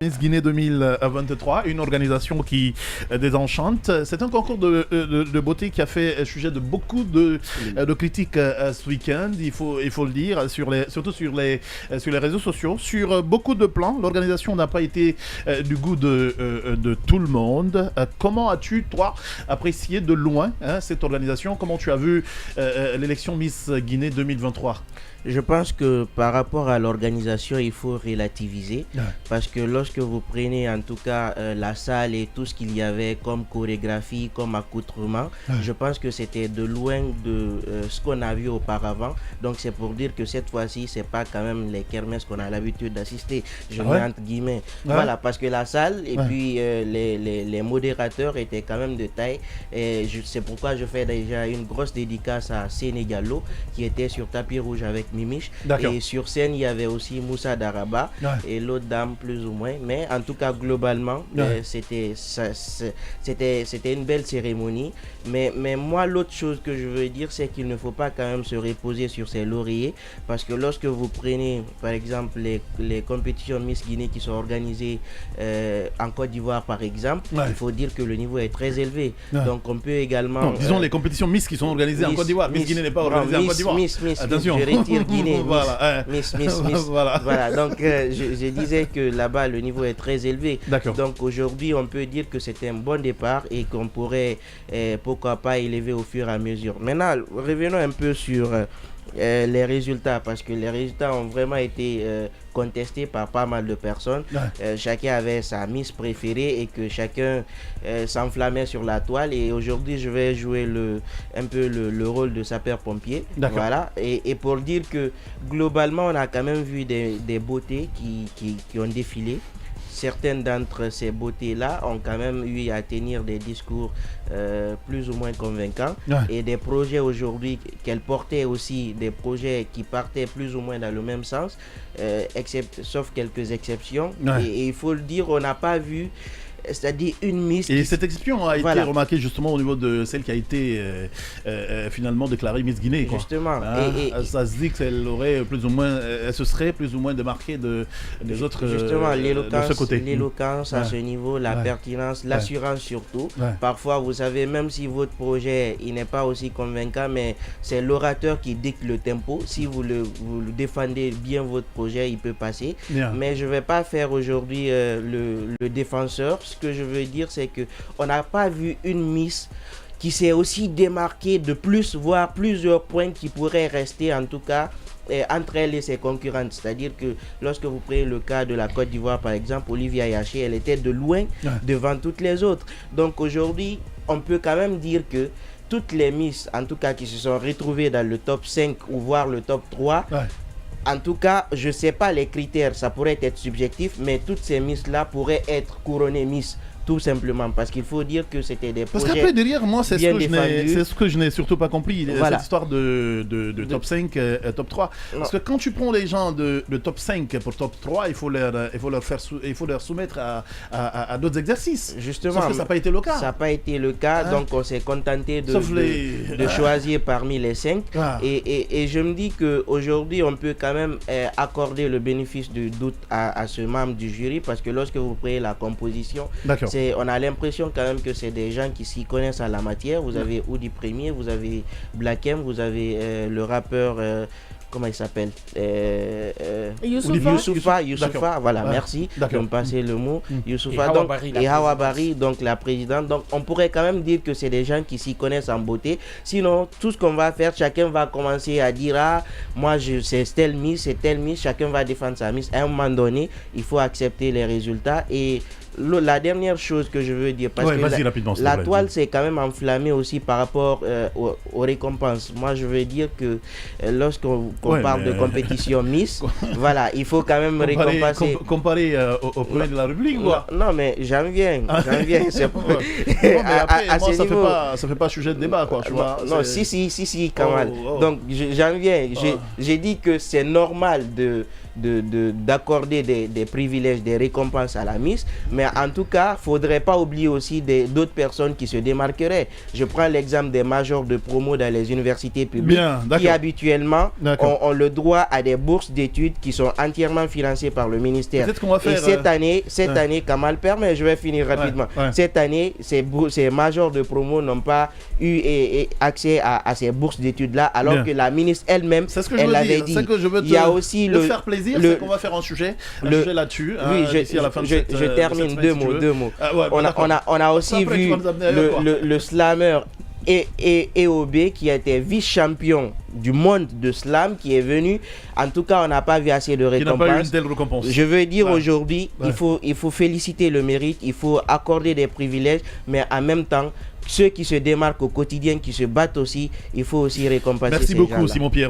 Miss Guinée 2023, une organisation qui désenchante. C'est un concours de beauté qui a fait sujet de beaucoup de critiques ce week-end, il faut le dire, surtout sur les réseaux sociaux. Sur beaucoup de plans, l'organisation n'a pas été du goût de tout le monde. Comment as-tu, toi, apprécié de loin cette organisation? Comment tu as vu l'élection Miss Guinée 2023? Je pense que par rapport à l'organisation, il faut relativiser parce que lorsque vous prenez en tout cas la salle et tout ce qu'il y avait comme chorégraphie, comme accoutrement, je pense que c'était de loin de ce qu'on a vu auparavant. Donc c'est pour dire que cette fois-ci, c'est pas quand même les kermesses qu'on a l'habitude d'assister. Je mets entre guillemets. Voilà, parce que la salle et puis les modérateurs étaient quand même de taille. Et c'est pourquoi je fais déjà une grosse dédicace à Sénégalo qui était sur tapis rouge avec Mimiche. Et sur scène il y avait aussi Moussa Daraba et l'autre dame plus ou moins, mais en tout cas globalement c'était une belle cérémonie. Mais moi l'autre chose que je veux dire, c'est qu'il ne faut pas quand même se reposer sur ses lauriers, parce que lorsque vous prenez par exemple les compétitions Miss Guinée qui sont organisées en Côte d'Ivoire par exemple, il faut dire que le niveau est très élevé. Donc on peut également disons les compétitions Miss qui sont organisées en Côte d'Ivoire. Miss Guinée n'est pas organisée en Côte d'Ivoire. Attention, je retire Guinée. Voilà, Miss. Voilà, donc je disais que là-bas le niveau est très élevé. Donc aujourd'hui on peut dire que c'était un bon départ et qu'on pourrait pourquoi pas élever au fur et à mesure. Maintenant revenons un peu sur les résultats, parce que les résultats ont vraiment été contestés par pas mal de personnes. Chacun avait sa Miss préférée et que chacun s'enflammait sur la toile. Et aujourd'hui je vais jouer un peu le rôle de sapeur-pompier. Voilà. Et pour dire que globalement on a quand même vu des beautés qui ont défilé. Certaines d'entre ces beautés-là ont quand même eu à tenir des discours plus ou moins convaincants et des projets aujourd'hui qu'elles portaient aussi, des projets qui partaient plus ou moins dans le même sens, sauf quelques exceptions. Et il faut le dire, on n'a pas vu, c'est-à-dire une Miss. Et cette exception a été remarquée justement au niveau de celle qui a été finalement déclarée Miss Guinée. Justement. Ça se dit qu'elle aurait plus ou moins, elle se serait plus ou moins démarquée des autres. Justement, de ce côté. L'éloquence à ce niveau, la pertinence, l'assurance surtout. Parfois, vous savez, même si votre projet il n'est pas aussi convaincant, mais c'est l'orateur qui dicte le tempo. Si vous le défendez bien votre projet, il peut passer. Mais je ne vais pas faire aujourd'hui le défenseur. Ce que je veux dire, c'est que on n'a pas vu une Miss qui s'est aussi démarquée de plus, voire plusieurs points qui pourraient rester en tout cas entre elle et ses concurrentes. C'est-à-dire que lorsque vous prenez le cas de la Côte d'Ivoire par exemple, Olivia Yaché, elle était de loin devant toutes les autres. Donc aujourd'hui, on peut quand même dire que toutes les Miss, en tout cas qui se sont retrouvées dans le top 5 ou voire le top 3, en tout cas, je ne sais pas les critères, ça pourrait être subjectif, mais toutes ces Miss-là pourraient être couronnées Miss. Tout simplement, parce qu'il faut dire que c'était des projets. Parce qu'après, derrière moi, c'est ce que je n'ai surtout pas compris, cette histoire de top 5, top 3. Parce que quand tu prends les gens de top 5 pour top 3, il faut leur soumettre à d'autres exercices. Justement. Sauf que ça n'a pas été le cas. Ça n'a pas été le cas, donc on s'est contenté de choisir parmi les 5. Et je me dis qu'aujourd'hui, on peut quand même accorder le bénéfice du doute à ce membre du jury, parce que lorsque vous prenez la composition, on a l'impression quand même que c'est des gens qui s'y connaissent en la matière. Vous avez Oudi Premier, vous avez Black M, vous avez le rappeur comment il s'appelle, Youssoufa, voilà, merci de me passer le mot. Youssoufa et Hawa Bari, donc la présidente. Donc on pourrait quand même dire que c'est des gens qui s'y connaissent en beauté. Sinon, tout ce qu'on va faire, chacun va commencer à dire moi c'est telle Miss, chacun va défendre sa Miss. À un moment donné, il faut accepter les résultats. Et la dernière chose que je veux dire, parce que la toile s'est quand même enflammée aussi par rapport aux récompenses. Moi je veux dire que lorsqu'on parle de compétition Miss, voilà, il faut quand même récompenser. Comparé au premier de la République, quoi. Non mais j'en viens. C'est mais après, moi, ça fait pas sujet de débat, quoi. Tu vois, non, si, quand même. Donc j'en viens. J'ai dit que c'est normal d'accorder des privilèges, des récompenses à la Miss, mais en tout cas, il ne faudrait pas oublier aussi d'autres personnes qui se démarqueraient. Je prends l'exemple des majors de promo dans les universités publiques qui habituellement ont le droit à des bourses d'études qui sont entièrement financées par le ministère. Et cette année, Kamal permet, je vais finir rapidement, cette année, ces majors de promo n'ont pas eu accès à ces bourses d'études-là, alors que la ministre elle-même, elle l'avait dit. Il y a aussi le faire plaisir, c'est qu'on va faire un sujet là-dessus. Oui, je termine, deux mots. On a aussi vu le slammer EOB qui était vice-champion du monde de slam qui est venu. En tout cas, on n'a pas vu assez de récompenses. Je veux dire aujourd'hui, il faut féliciter le mérite, il faut accorder des privilèges, mais en même temps, ceux qui se démarquent au quotidien, qui se battent aussi, il faut aussi récompenser. Merci beaucoup, Simon Pierre.